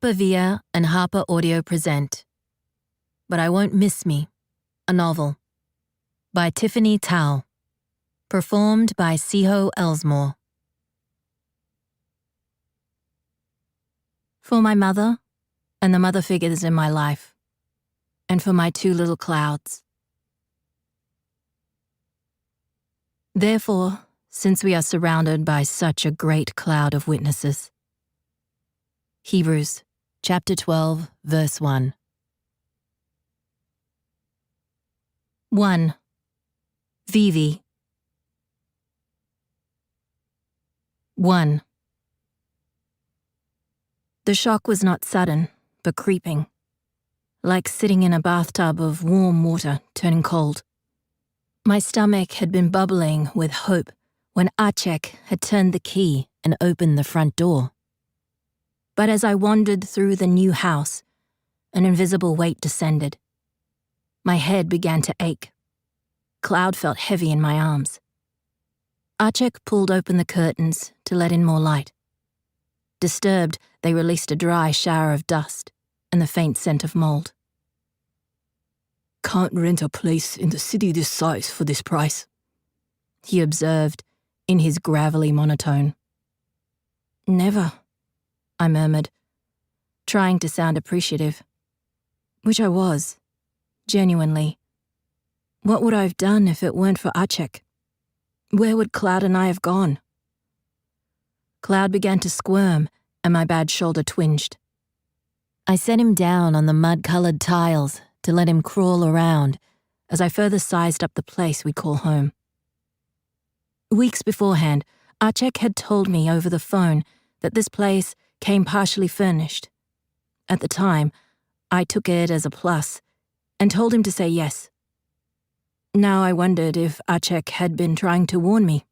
Pavia and Harper Audio present But I Won't Miss Me, a novel, by Tiffany Tsao, performed by Tsao Elsmore. For my mother and the mother figures in my life, and for my two little clouds. Therefore, since we are surrounded by such a great cloud of witnesses. Hebrews chapter 12, verse 1. 1. Vivi. 1. The shock was not sudden, but creeping, like sitting in a bathtub of warm water turning cold. My stomach had been bubbling with hope when Acek had turned the key and opened the front door. But as I wandered through the new house, an invisible weight descended. My head began to ache. Cloud felt heavy in my arms. Acek pulled open the curtains to let in more light. Disturbed, they released a dry shower of dust and the faint scent of mold. "Can't rent a place in the city this size for this price," he observed in his gravelly monotone. "Never," I murmured, trying to sound appreciative. Which I was, genuinely. What would I have done if it weren't for Acek? Where would Cloud and I have gone? Cloud began to squirm, and my bad shoulder twinged. I set him down on the mud-colored tiles to let him crawl around as I further sized up the place we call home. Weeks beforehand, Acek had told me over the phone that this place came partially furnished. At the time, I took it as a plus and told him to say yes. Now I wondered if Acek had been trying to warn me.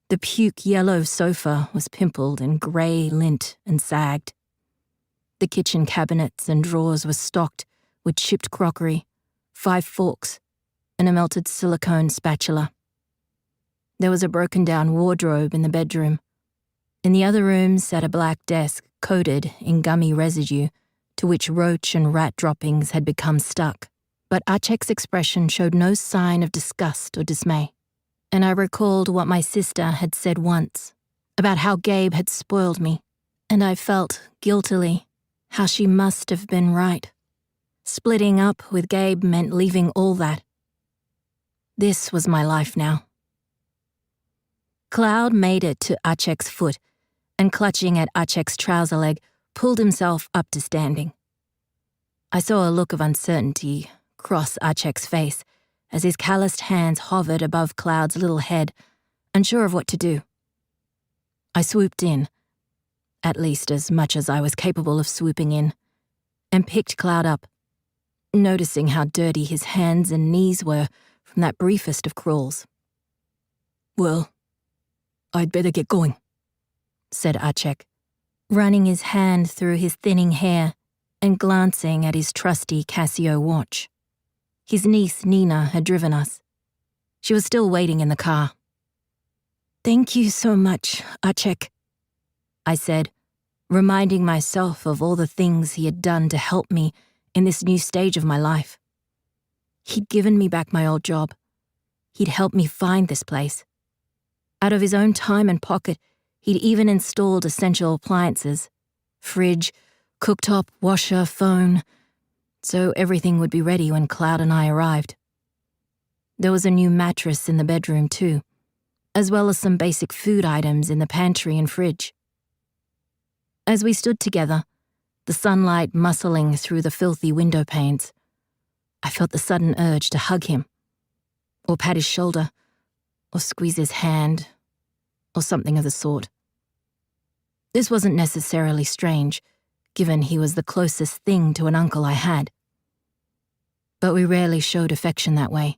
The puke-yellow sofa was pimpled in grey lint and sagged. The kitchen cabinets and drawers were stocked with chipped crockery, 5 forks, and a melted silicone spatula. There was a broken-down wardrobe in the bedroom. In the other room sat a black desk coated in gummy residue to which roach and rat droppings had become stuck. But Acek's expression showed no sign of disgust or dismay. And I recalled what my sister had said once about how Gabe had spoiled me, and I felt, guiltily, how she must have been right. Splitting up with Gabe meant leaving all that. This was my life now. Cloud made it to Acek's foot, and clutching at Acek's trouser leg, pulled himself up to standing. I saw a look of uncertainty cross Acek's face as his calloused hands hovered above Cloud's little head, unsure of what to do. I swooped in, at least as much as I was capable of swooping in, and picked Cloud up, noticing how dirty his hands and knees were from that briefest of crawls. "Well, I'd better get going," said Acek, running his hand through his thinning hair and glancing at his trusty Casio watch. His niece Nina had driven us. She was still waiting in the car. "Thank you so much, Acek," I said, reminding myself of all the things he had done to help me in this new stage of my life. He'd given me back my old job. He'd helped me find this place. Out of his own time and pocket, he'd even installed essential appliances, fridge, cooktop, washer, phone, so everything would be ready when Cloud and I arrived. There was a new mattress in the bedroom too, as well as some basic food items in the pantry and fridge. As we stood together, the sunlight muscling through the filthy window panes, I felt the sudden urge to hug him, or pat his shoulder, or squeeze his hand, or something of the sort. This wasn't necessarily strange, given he was the closest thing to an uncle I had. But we rarely showed affection that way,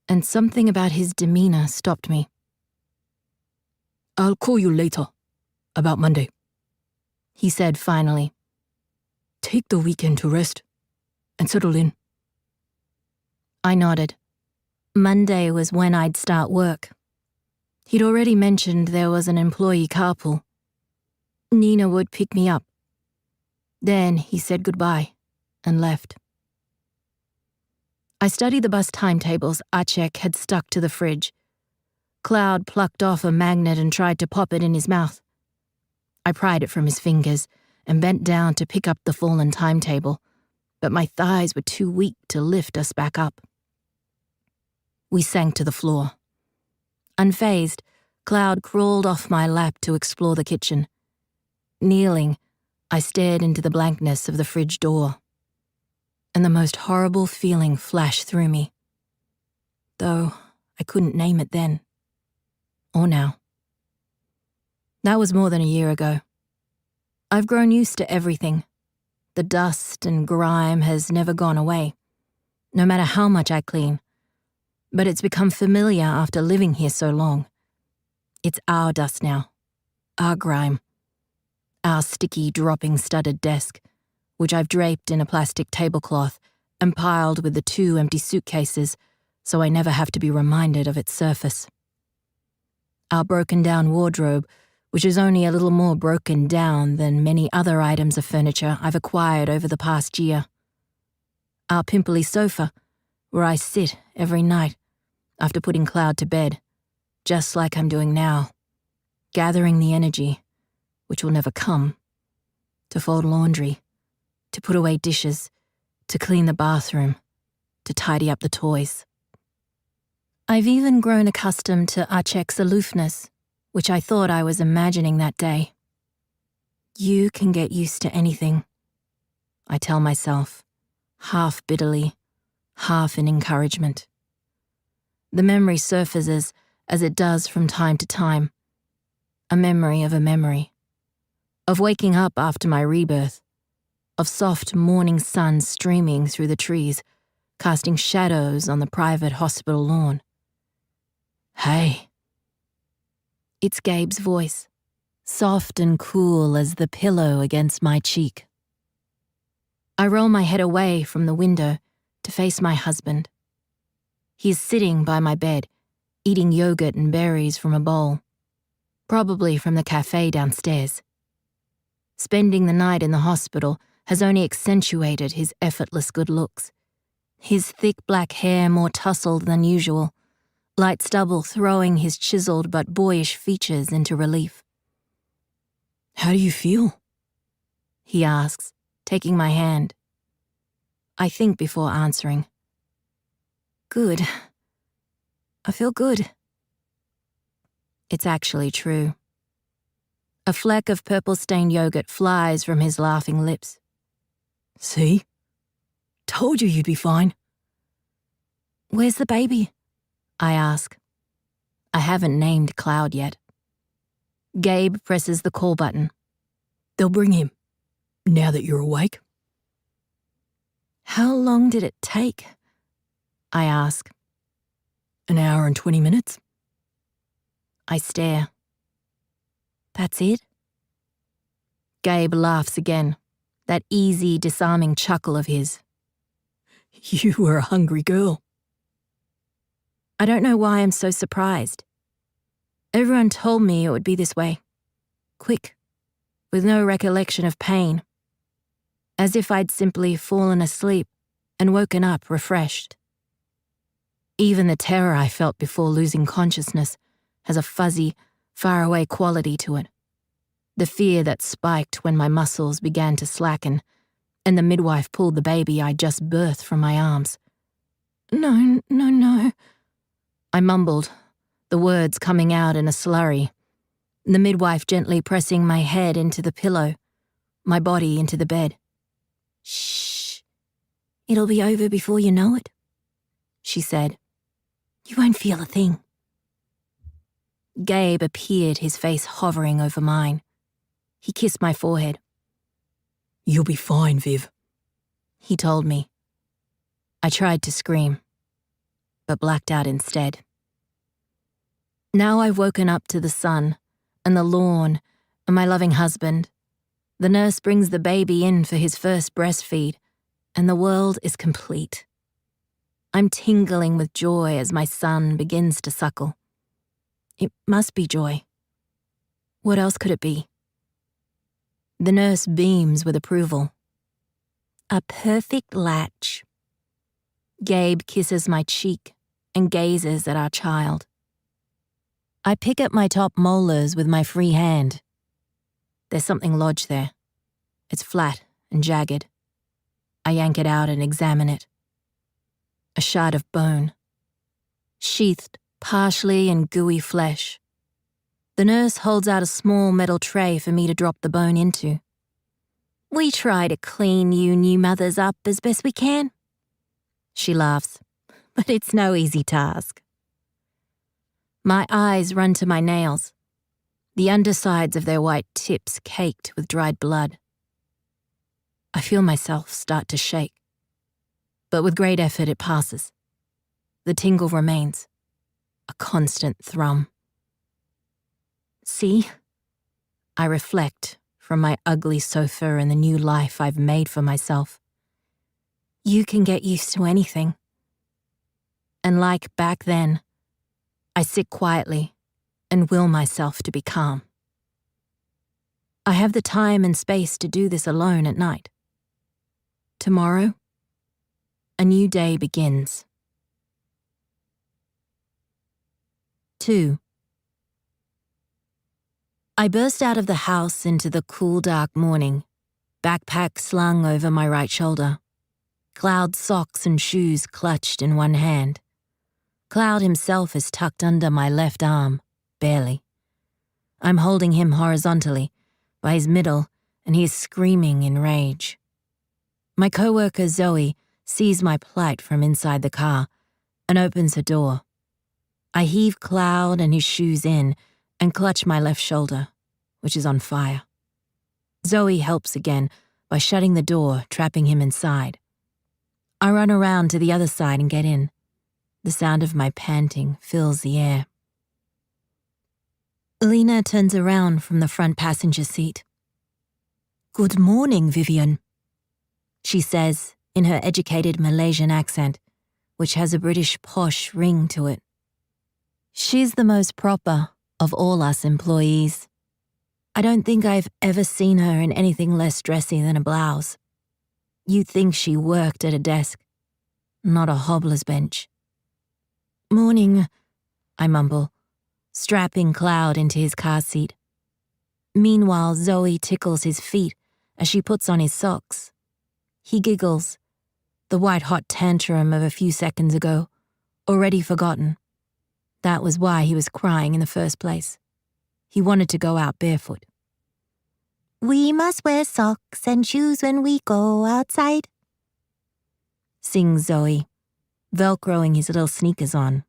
and something about his demeanor stopped me. "I'll call you later, about Monday," he said finally. "Take the weekend to rest and settle in." I nodded. Monday was when I'd start work. He'd already mentioned there was an employee carpool. Nina would pick me up. Then he said goodbye and left. I studied the bus timetables Acek had stuck to the fridge. Cloud plucked off a magnet and tried to pop it in his mouth. I pried it from his fingers and bent down to pick up the fallen timetable, but my thighs were too weak to lift us back up. We sank to the floor. Unfazed, Cloud crawled off my lap to explore the kitchen. Kneeling, I stared into the blankness of the fridge door, and the most horrible feeling flashed through me, though I couldn't name it then, or now. That was more than a year ago. I've grown used to everything. The dust and grime has never gone away, no matter how much I clean, but it's become familiar after living here so long. It's our dust now, our grime, our sticky, dropping studded desk, which I've draped in a plastic tablecloth and piled with the 2 empty suitcases so I never have to be reminded of its surface. Our broken down wardrobe, which is only a little more broken down than many other items of furniture I've acquired over the past year. Our pimply sofa, where I sit every night after putting Cloud to bed, just like I'm doing now, gathering the energy, which will never come, to fold laundry, to put away dishes, to clean the bathroom, to tidy up the toys. I've even grown accustomed to Acek's aloofness, which I thought I was imagining that day. You can get used to anything, I tell myself, half bitterly, half in encouragement. The memory surfaces as it does from time to time, a memory, of waking up after my rebirth, of soft morning sun streaming through the trees, casting shadows on the private hospital lawn. Hey. It's Gabe's voice, soft and cool as the pillow against my cheek. I roll my head away from the window to face my husband. He is sitting by my bed, eating yogurt and berries from a bowl, probably from the cafe downstairs. Spending the night in the hospital has only accentuated his effortless good looks, his thick black hair more tousled than usual, light stubble throwing his chiseled but boyish features into relief. How do you feel? He asks, taking my hand. I think before answering. Good. I feel good. It's actually true. A fleck of purple-stained yogurt flies from his laughing lips. See? Told you you'd be fine. Where's the baby? I ask. I haven't named Cloud yet. Gabe presses the call button. They'll bring him, now that you're awake. How long did it take? I ask. An hour and 20 minutes. I stare. That's it? Gabe laughs again, that easy, disarming chuckle of his. You were a hungry girl. I don't know why I'm so surprised. Everyone told me it would be this way. Quick, with no recollection of pain. As if I'd simply fallen asleep and woken up refreshed. Even the terror I felt before losing consciousness has a fuzzy, faraway quality to it. The fear that spiked when my muscles began to slacken and the midwife pulled the baby I'd just birthed from my arms. No. I mumbled, the words coming out in a slurry, the midwife gently pressing my head into the pillow, my body into the bed. Shh. It'll be over before you know it, she said. You won't feel a thing. Gabe appeared, his face hovering over mine. He kissed my forehead. You'll be fine, Viv, he told me. I tried to scream, but blacked out instead. Now I've woken up to the sun and the lawn and my loving husband. The nurse brings the baby in for his first breastfeed, and the world is complete. I'm tingling with joy as my son begins to suckle. It must be joy. What else could it be? The nurse beams with approval. A perfect latch. Gabe kisses my cheek and gazes at our child. I pick at my top molars with my free hand. There's something lodged there. It's flat and jagged. I yank it out and examine it. A shard of bone. Sheathed partially in gooey flesh. The nurse holds out a small metal tray for me to drop the bone into. We try to clean you new mothers up as best we can. She laughs, but it's no easy task. My eyes run to my nails, the undersides of their white tips caked with dried blood. I feel myself start to shake, but with great effort it passes. The tingle remains, a constant thrum. See? I reflect from my ugly sofa and the new life I've made for myself. You can get used to anything. And like back then, I sit quietly and will myself to be calm. I have the time and space to do this alone at night. Tomorrow, a new day begins. 2. I burst out of the house into the cool, dark morning, backpack slung over my right shoulder, Cloud's socks and shoes clutched in one hand. Cloud himself is tucked under my left arm, barely. I'm holding him horizontally, by his middle, and he is screaming in rage. My coworker Zoe sees my plight from inside the car and opens her door. I heave Cloud and his shoes in and clutch my left shoulder, which is on fire. Zoe helps again by shutting the door, trapping him inside. I run around to the other side and get in. The sound of my panting fills the air. Lena turns around from the front passenger seat. "Good morning, Vivian," she says in her educated Malaysian accent, which has a British posh ring to it. She's the most proper of all us employees. I don't think I've ever seen her in anything less dressy than a blouse. You'd think she worked at a desk, not a hobbler's bench. "Morning," I mumble, strapping Cloud into his car seat. Meanwhile, Zoe tickles his feet as she puts on his socks. He giggles, the white-hot tantrum of a few seconds ago, already forgotten. That was why he was crying in the first place. He wanted to go out barefoot. "We must wear socks and shoes when we go outside," sings Zoe, velcroing his little sneakers on.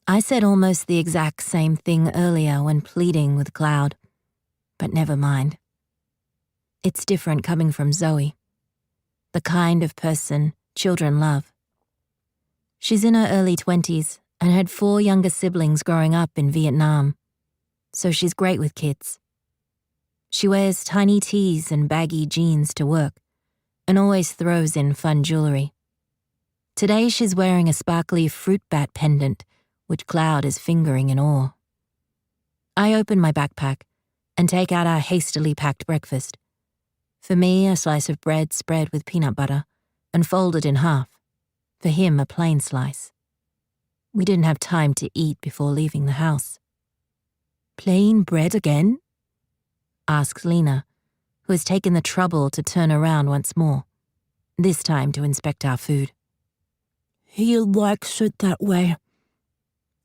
I said almost the exact same thing earlier when pleading with Cloud, but never mind. It's different coming from Zoe, the kind of person children love. She's in her early 20s and had 4 younger siblings growing up in Vietnam, so she's great with kids. She wears tiny tees and baggy jeans to work and always throws in fun jewelry. Today she's wearing a sparkly fruit bat pendant, which Cloud is fingering in awe. I open my backpack and take out our hastily packed breakfast. For me, a slice of bread spread with peanut butter and folded in half. For him, a plain slice. We didn't have time to eat before leaving the house. "Plain bread again?" asks Lena, who has taken the trouble to turn around once more, this time to inspect our food. "He likes it that way,"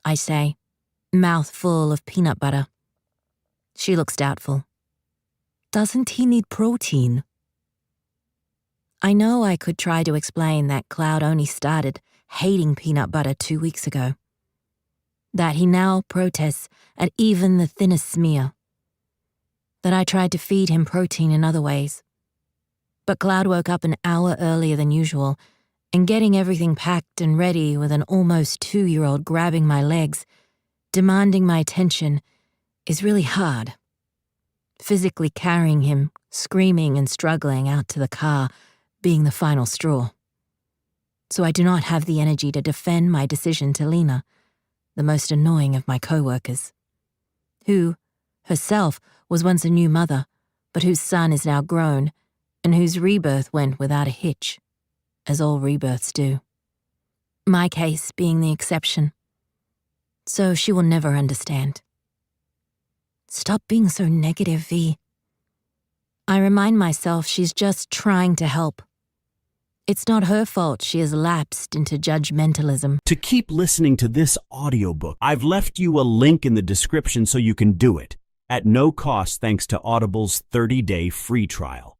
I say, mouth full of peanut butter. She looks doubtful. "Doesn't he need protein?" I know I could try to explain that Cloud only started hating peanut butter 2 weeks ago. That he now protests at even the thinnest smear. That I tried to feed him protein in other ways. But Cloud woke up an hour earlier than usual, and getting everything packed and ready with an almost 2-year-old grabbing my legs, demanding my attention, is really hard. Physically carrying him, screaming and struggling out to the car, being the final straw. So I do not have the energy to defend my decision to Lena, the most annoying of my co-workers, who, herself, was once a new mother, but whose son is now grown and whose rebirth went without a hitch, as all rebirths do. My case being the exception. So she will never understand. Stop being so negative, V. I remind myself she's just trying to help. It's not her fault she has lapsed into judgmentalism. To keep listening to this audiobook, I've left you a link in the description so you can do it, at no cost thanks to Audible's 30-day free trial.